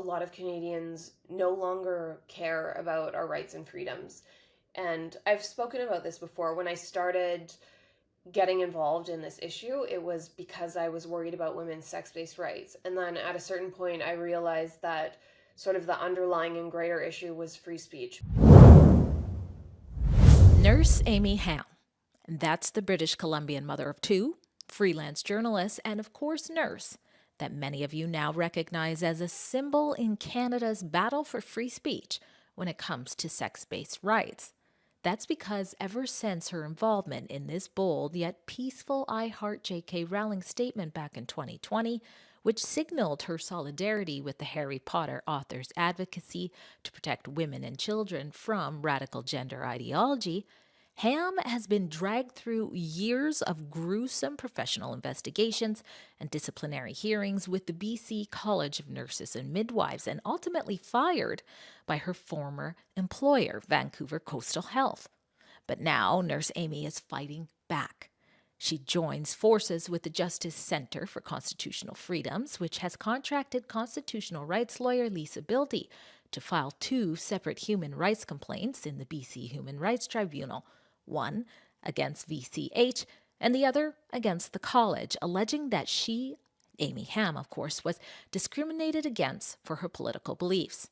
lot of Canadians no longer care about our rights and freedoms. And I've spoken about this before. When I started getting involved in this issue, it was because I was worried about women's sex-based rights. And then at a certain point, I realized that sort of the underlying and greater issue was free speech. Nurse Amy Hamm. That's the British Columbian mother of two, freelance journalist, and of course, nurse, that many of you now recognize as a symbol in Canada's battle for free speech when it comes to sex based rights. That's because ever since her involvement in this bold yet peaceful I Heart J.K. Rowling statement back in 2020, which signaled her solidarity with the Harry Potter author's advocacy to protect women and children from radical gender ideology, Hamm has been dragged through years of gruesome professional investigations and disciplinary hearings with the BC College of Nurses and Midwives and ultimately fired by her former employer, Vancouver Coastal Health. But now Nurse Amy is fighting back. She joins forces with the Justice Centre for Constitutional Freedoms, which has contracted constitutional rights lawyer Lisa Bildy to file two separate human rights complaints in the BC Human Rights Tribunal, one against VCH and the other against the college, alleging that she, Amy Hamm, of course, was discriminated against for her political beliefs.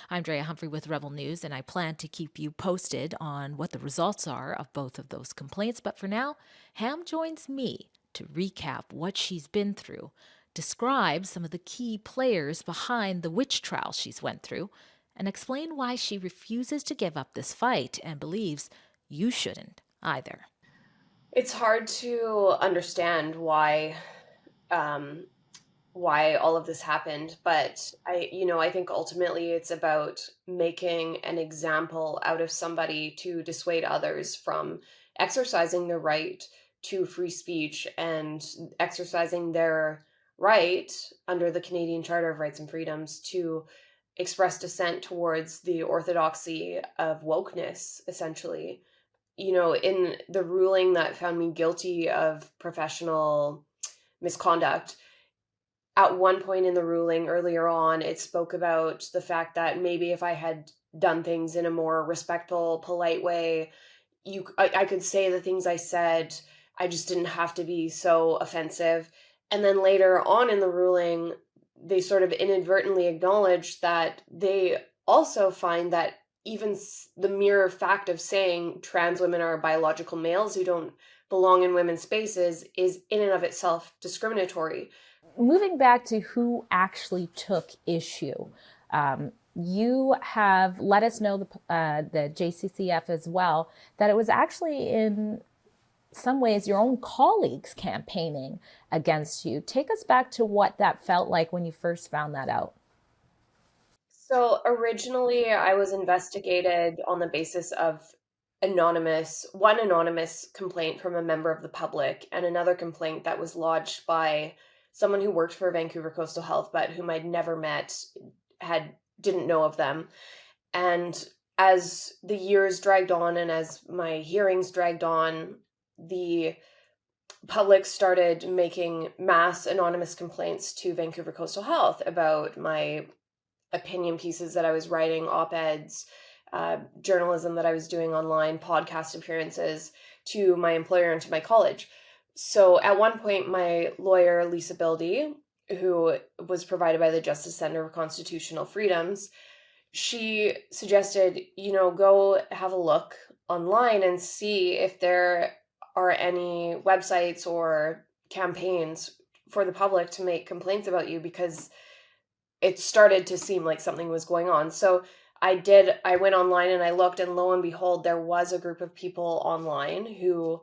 I'm Drea Humphrey with Rebel News, and I plan to keep you posted on what the results are of both of those complaints. But for now, Hamm joins me to recap what she's been through, describe some of the key players behind the witch trial she's went through, and explain why she refuses to give up this fight and believes you shouldn't either. It's hard to understand why all of this happened, but I think ultimately it's about making an example out of somebody to dissuade others from exercising their right to free speech and exercising their right under the Canadian Charter of Rights and Freedoms to express dissent towards the orthodoxy of wokeness, essentially. In the ruling that found me guilty of professional misconduct, at one point in the ruling earlier on, it spoke about the fact that maybe if I had done things in a more respectful, polite way, I could say the things I said. I just didn't have to be so offensive. And then later on in the ruling, they sort of inadvertently acknowledged that they also find that even the mere fact of saying trans women are biological males who don't belong in women's spaces is in and of itself discriminatory. Moving back to who actually took issue, you have let us know, the JCCF as well, that it was actually in some ways your own colleagues campaigning against you. Take us back to what that felt like when you first found that out. So originally, I was investigated on the basis of one anonymous complaint from a member of the public, and another complaint that was lodged by someone who worked for Vancouver Coastal Health, but whom I'd never met, didn't know of them. And as the years dragged on and as my hearings dragged on, the public started making mass anonymous complaints to Vancouver Coastal Health about my opinion pieces that I was writing, op-eds, journalism that I was doing online, podcast appearances, to my employer and to my college. So at one point, my lawyer, Lisa Bildy, who was provided by the Justice Centre for Constitutional Freedoms, she suggested, go have a look online and see if there are any websites or campaigns for the public to make complaints about you, because it started to seem like something was going on. So I went online and I looked, and lo and behold, there was a group of people online who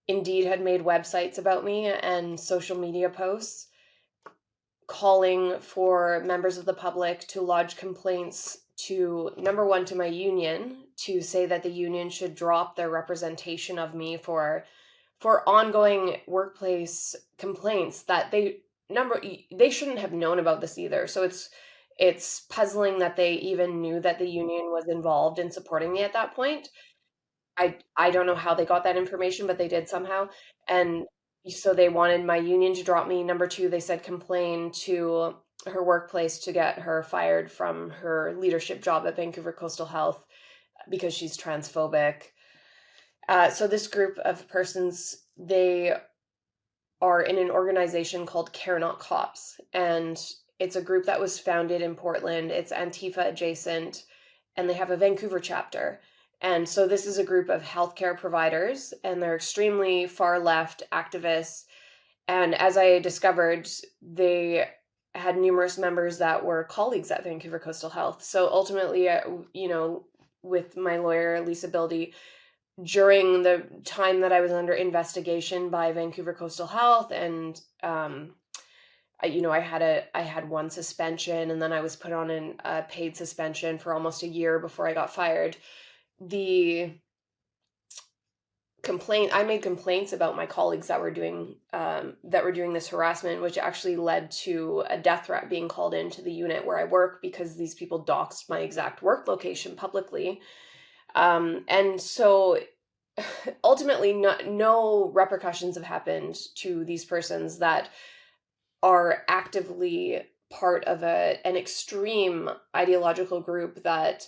indeed had made websites about me and social media posts calling for members of the public to lodge complaints to, number one, to my union, to say that the union should drop their representation of me for ongoing workplace complaints that they shouldn't have known about this either. So it's puzzling that they even knew that the union was involved in supporting me at that point. I don't know how they got that information, but they did somehow. And so they wanted my union to drop me. Number two, they said complain to her workplace to get her fired from her leadership job at Vancouver Coastal Health because she's transphobic. So this group of persons, they are in an organization called Care Not Cops, and it's a group that was founded in Portland. It's Antifa adjacent, and they have a Vancouver chapter. And so this is a group of healthcare providers, and they're extremely far left activists. And as I discovered, they had numerous members that were colleagues at Vancouver Coastal Health. So ultimately, with my lawyer, Lisa Bildy, during the time that I was under investigation by Vancouver Coastal Health, and I had one suspension, and then I was put on a paid suspension for almost a year before I got fired. The complaint I made complaints about my colleagues that were doing this harassment, which actually led to a death threat being called into the unit where I work because these people doxed my exact work location publicly. And so ultimately, no repercussions have happened to these persons that are actively part of an extreme ideological group that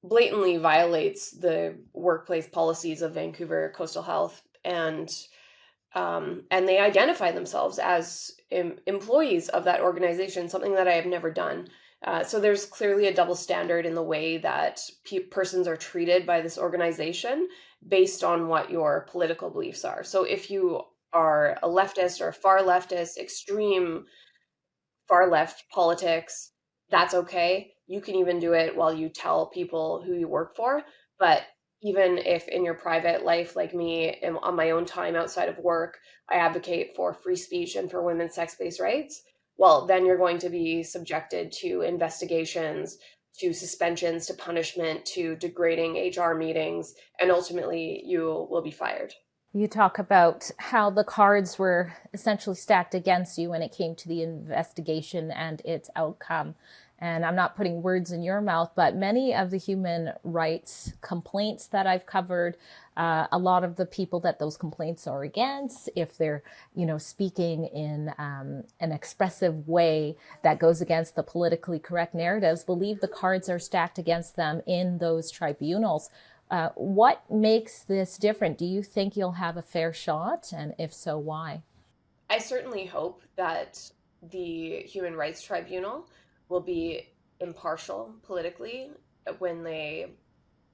blatantly violates the workplace policies of Vancouver Coastal Health, and they identify themselves as employees of that organization, something that I have never done. So there's clearly a double standard in the way that persons are treated by this organization based on what your political beliefs are. So if you are a leftist or far leftist, extreme far left politics, that's okay. You can even do it while you tell people who you work for. But even if in your private life, like me, on my own time outside of work, I advocate for free speech and for women's sex based rights, well, then you're going to be subjected to investigations, to suspensions, to punishment, to degrading HR meetings, and ultimately you will be fired. You talk about how the cards were essentially stacked against you when it came to the investigation and its outcome. And I'm not putting words in your mouth, but many of the human rights complaints that I've covered, a lot of the people that those complaints are against, if they're, speaking in an expressive way that goes against the politically correct narratives, believe the cards are stacked against them in those tribunals. What makes this different? Do you think you'll have a fair shot? And if so, why? I certainly hope that the Human Rights Tribunal will be impartial politically when they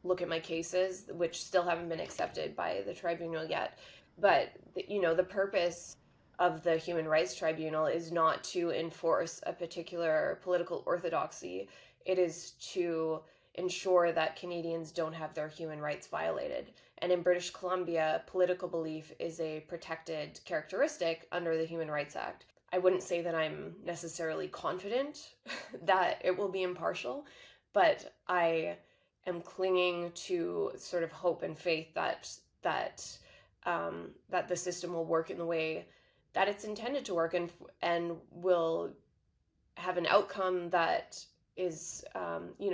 look at my cases, which still haven't been accepted by the tribunal yet. But the purpose of the Human Rights Tribunal is not to enforce a particular political orthodoxy. It is to ensure that Canadians don't have their human rights violated. And in British Columbia, political belief is a protected characteristic under the Human Rights Act. I wouldn't say that I'm necessarily confident that it will be impartial, but I am clinging to sort of hope and faith that the system will work in the way that it's intended to work, and will have an outcome that is,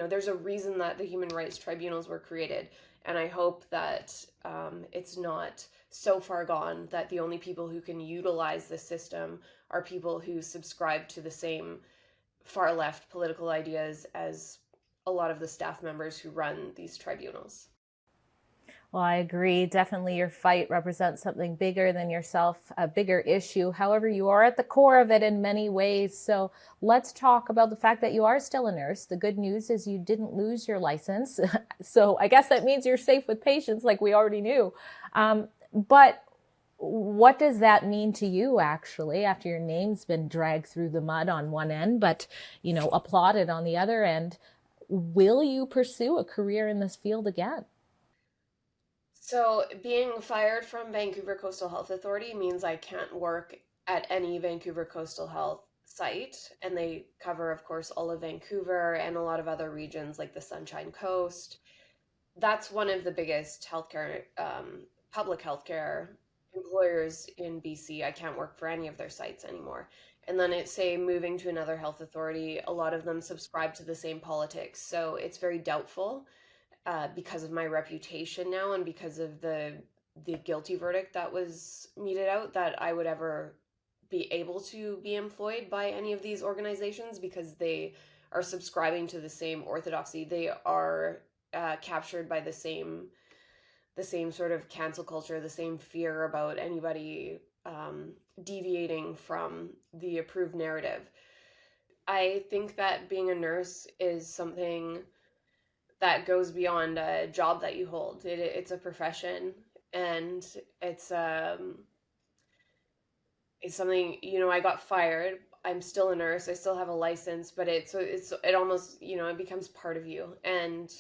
there's a reason that the human rights tribunals were created, and I hope that it's not so far gone that the only people who can utilize the system are people who subscribe to the same far left political ideas as a lot of the staff members who run these tribunals. Well, I agree. Definitely your fight represents something bigger than yourself, a bigger issue. However, you are at the core of it in many ways. So let's talk about the fact that you are still a nurse. The good news is you didn't lose your license. So I guess that means you're safe with patients, like we already knew. But what does that mean to you, actually, after your name's been dragged through the mud on one end, but, applauded on the other end? Will you pursue a career in this field again? So, being fired from Vancouver Coastal Health Authority means I can't work at any Vancouver Coastal Health site. And they cover, of course, all of Vancouver and a lot of other regions like the Sunshine Coast. That's one of the biggest public healthcare employers in BC. I can't work for any of their sites anymore. And then it's say moving to another health authority, a lot of them subscribe to the same politics. So it's very doubtful, because of my reputation now and because of the guilty verdict that was meted out, that I would ever be able to be employed by any of these organizations because they are subscribing to the same orthodoxy. They are captured by the same sort of cancel culture, the same fear about anybody deviating from the approved narrative. I think that being a nurse is something that goes beyond a job that you hold. It's a profession, and it's um, it's something. I got fired. I'm still a nurse. I still have a license, but it almost it becomes part of you, and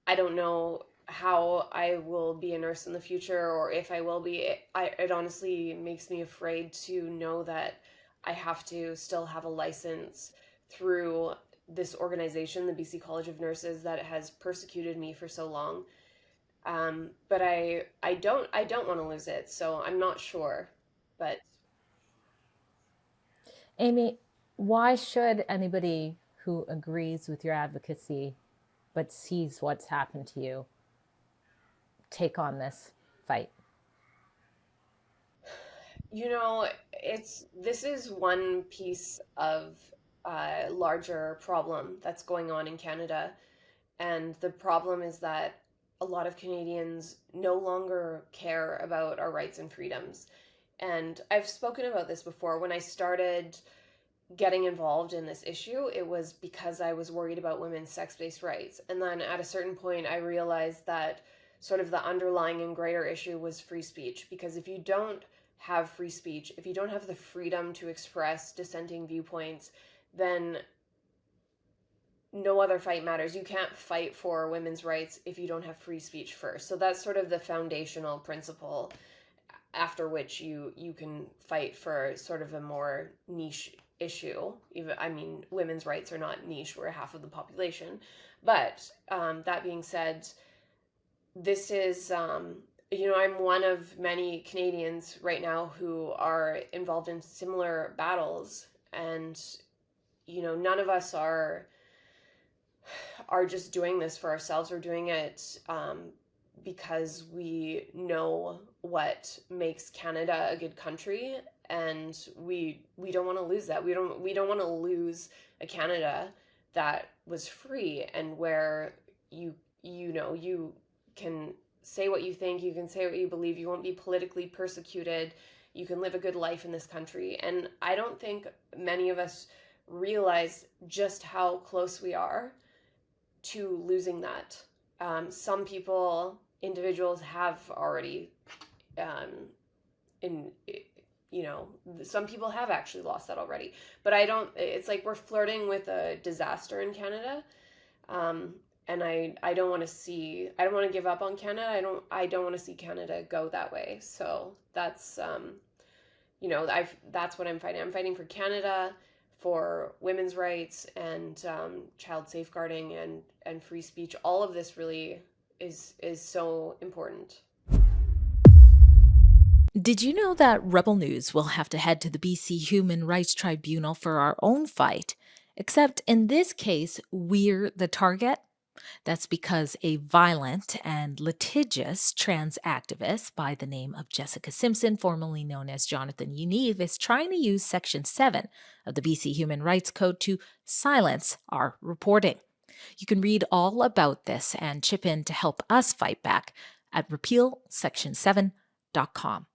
I don't know how I will be a nurse in the future or if I will be. It honestly makes me afraid to know that I have to still have a license through this organization, the BC College of Nurses, that has persecuted me for so long. But I don't want to lose it, so I'm not sure. But Amy, why should anybody who agrees with your advocacy but sees what's happened to you take on this fight? this is one piece of a larger problem that's going on in Canada. And the problem is that a lot of Canadians no longer care about our rights and freedoms. And I've spoken about this before. When I started getting involved in this issue, it was because I was worried about women's sex based rights. And then at a certain point, I realized that sort of the underlying and greater issue was free speech. Because if you don't have free speech, if you don't have the freedom to express dissenting viewpoints, then no other fight matters. You can't fight for women's rights if you don't have free speech first. So that's sort of the foundational principle after which you can fight for sort of a more niche issue. Even I mean, women's rights are not niche; we're half of the population. But that being said, this is I'm one of many Canadians right now who are involved in similar battles, and none of us are just doing this for ourselves. We're doing it because we know what makes Canada a good country, and we don't want to lose that. We don't want to lose a Canada that was free and where you can say what you think, you can say what you believe, you won't be politically persecuted, you can live a good life in this country. And I don't think many of us realize just how close we are to losing that. Some individuals have already, um, in some people have actually lost that already. But I don't. It's like we're flirting with a disaster in Canada, um, and I don't want to see. I don't want to give up on Canada. I don't want to see Canada go that way. So that's what I'm fighting. I'm fighting for Canada, for women's rights, and child safeguarding, and free speech. All of this really is so important. Did you know that Rebel News will have to head to the BC Human Rights Tribunal for our own fight? Except in this case, we're the target. That's because a violent and litigious trans activist by the name of Jessica Simpson, formerly known as Jonathan Unive, is trying to use Section 7 of the BC Human Rights Code to silence our reporting. You can read all about this and chip in to help us fight back at repealsection7.com.